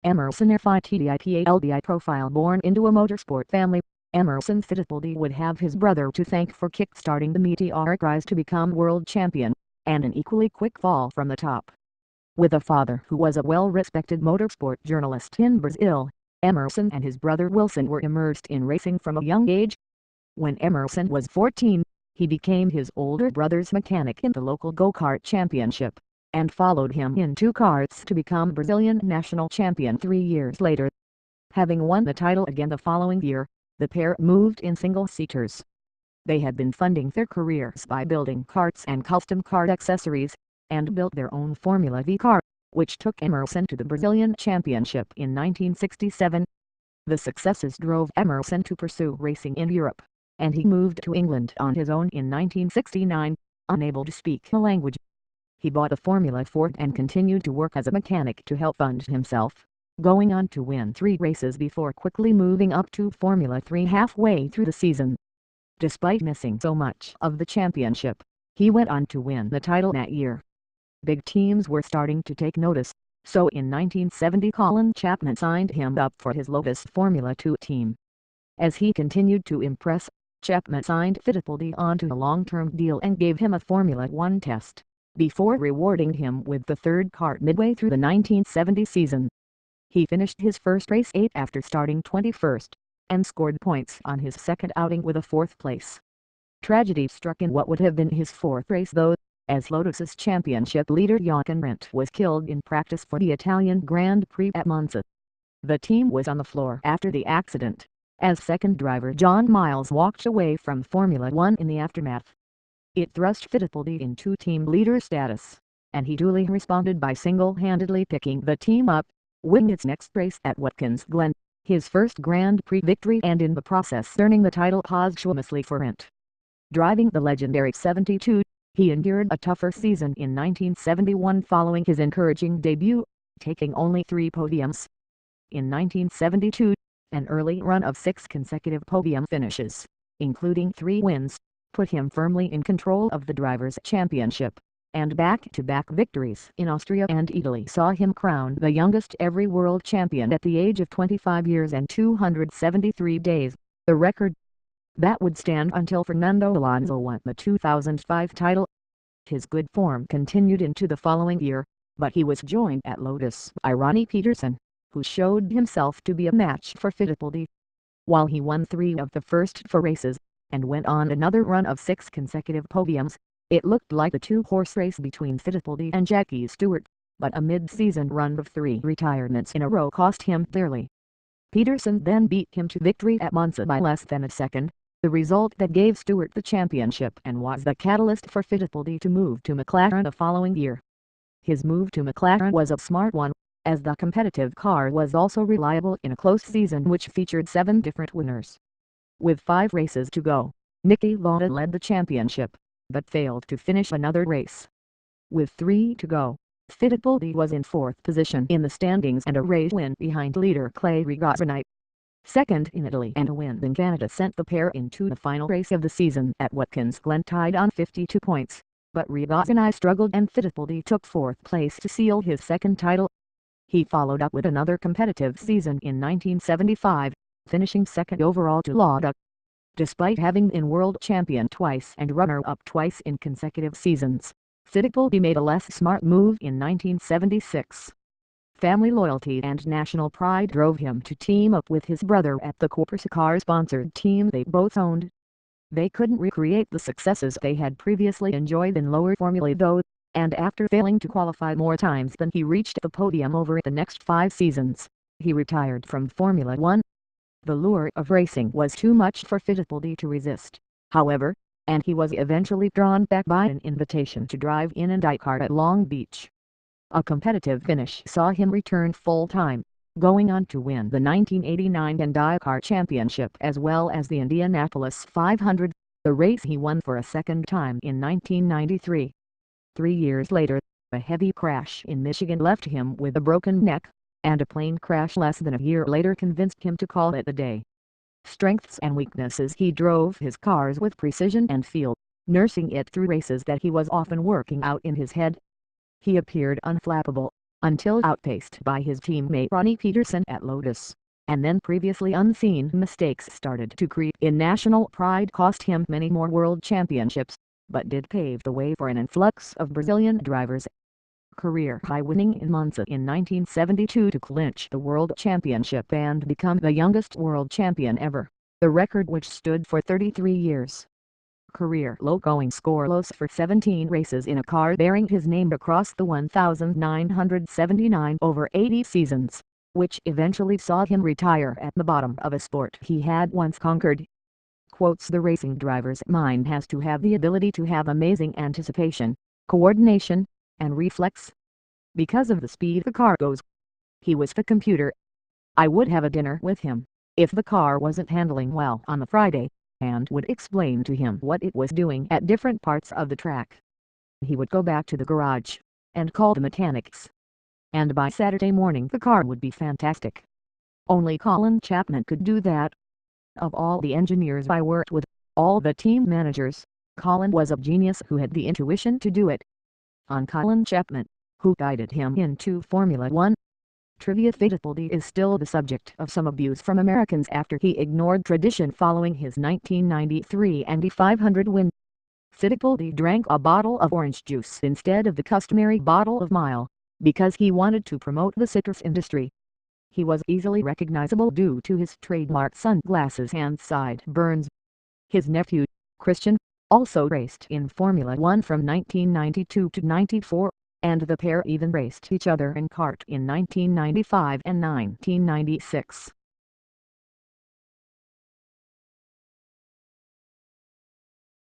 Emerson Fittipaldi profile. Born into a motorsport family, Emerson Fittipaldi would have his brother to thank for kick-starting the meteoric rise to become world champion, and an equally quick fall from the top. With a father who was a well-respected motorsport journalist in Brazil, Emerson and his brother Wilson were immersed in racing from a young age. When Emerson was 14, he became his older brother's mechanic in the local go-kart championship, and followed him in 2 karts to become Brazilian national champion 3 years later. Having won the title again the following year, the pair moved in single-seaters. They had been funding their careers by building karts and custom kart accessories, and built their own Formula V car, which took Emerson to the Brazilian Championship in 1967. The successes drove Emerson to pursue racing in Europe, and he moved to England on his own in 1969, unable to speak the language. He bought a Formula 4 and continued to work as a mechanic to help fund himself, going on to win 3 races before quickly moving up to Formula 3 halfway through the season. Despite missing so much of the championship, he went on to win the title that year. Big teams were starting to take notice, so in 1970 Colin Chapman signed him up for his Lotus Formula 2 team. As he continued to impress, Chapman signed Fittipaldi onto a long-term deal and gave him a Formula 1 test, before rewarding him with the 3rd kart midway through the 1970 season. He finished his first race 8th after starting 21st, and scored points on his second outing with a 4th place. Tragedy struck in what would have been his 4th race though, as Lotus's championship leader Jochen Rindt was killed in practice for the Italian Grand Prix at Monza. The team was on the floor after the accident, as second driver John Miles walked away from Formula 1 in the aftermath. It thrust Fittipaldi into team leader status, and he duly responded by single-handedly picking the team up, winning its next race at Watkins Glen, his first Grand Prix victory, and in the process earning the title posthumously for Rindt. Driving the legendary 72, he endured a tougher season in 1971 following his encouraging debut, taking only 3 podiums. In 1972, an early run of 6 consecutive podium finishes, including 3 wins, put him firmly in control of the Drivers' Championship, and back-to-back victories in Austria and Italy saw him crowned the youngest ever world champion at the age of 25 years and 273 days, the record that would stand until Fernando Alonso won the 2005 title. His good form continued into the following year, but he was joined at Lotus by Ronnie Peterson, who showed himself to be a match for Fittipaldi. While he won 3 of the first 4 races, and went on another run of 6 consecutive podiums, it looked like a 2-horse race between Fittipaldi and Jackie Stewart, but a mid-season run of 3 retirements in a row cost him dearly. Peterson then beat him to victory at Monza by less than a second, the result that gave Stewart the championship and was the catalyst for Fittipaldi to move to McLaren the following year. His move to McLaren was a smart one, as the competitive car was also reliable in a close season which featured 7 different winners. With 5 races to go, Niki Lauda led the championship, but failed to finish another race. With 3 to go, Fittipaldi was in 4th position in the standings and a race win behind leader Clay Regazzoni. Second in Italy and a win in Canada sent the pair into the final race of the season at Watkins Glen tied on 52 points, but Regazzoni struggled and Fittipaldi took 4th place to seal his 2nd title. He followed up with another competitive season in 1975, finishing 2nd overall to Lauda. Despite having been world champion twice and runner-up twice in consecutive seasons, Fittipaldi made a less smart move in 1976. Family loyalty and national pride drove him to team up with his brother at the Corsica-sponsored team they both owned. They couldn't recreate the successes they had previously enjoyed in lower formulae though, and after failing to qualify more times than he reached the podium over the next 5 seasons, he retired from Formula 1. The lure of racing was too much for Fittipaldi to resist, however, and he was eventually drawn back by an invitation to drive in an IndyCar at Long Beach. A competitive finish saw him return full-time, going on to win the 1989 IndyCar Championship as well as the Indianapolis 500, the race he won for a 2nd time in 1993. 3 years later, a heavy crash in Michigan left him with a broken neck, and a plane crash less than a year later convinced him to call it a day. Strengths and weaknesses: he drove his cars with precision and feel, nursing it through races that he was often working out in his head. He appeared unflappable, until outpaced by his teammate Ronnie Peterson at Lotus, and then previously unseen mistakes started to creep in. National pride cost him many more world championships, but did pave the way for an influx of Brazilian drivers. Career high winning in Monza in 1972 to clinch the World Championship and become the youngest world champion ever, the record which stood for 33 years. Career low going scoreless for 17 races in a car bearing his name across the 1,979 over 80 seasons, which eventually saw him retire at the bottom of a sport he had once conquered. Quotes: the racing driver's mind has to have the ability to have amazing anticipation, coordination, and reflex. Because of the speed the car goes. He was the computer. I would have a dinner with him, if the car wasn't handling well on the Friday, and would explain to him what it was doing at different parts of the track. He would go back to the garage, and call the mechanics. And by Saturday morning the car would be fantastic. Only Colin Chapman could do that. Of all the engineers I worked with, all the team managers, Colin was a genius who had the intuition to do it. On Colin Chapman, who guided him into Formula One. Trivia: Fittipaldi is still the subject of some abuse from Americans after he ignored tradition following his 1993 Indy 500 win. Fittipaldi drank a bottle of orange juice instead of the customary bottle of Mile, because he wanted to promote the citrus industry. He was easily recognizable due to his trademark sunglasses and sideburns. His nephew, Christian, also raced in Formula One from 1992 to 94, and the pair even raced each other in kart in 1995 and 1996.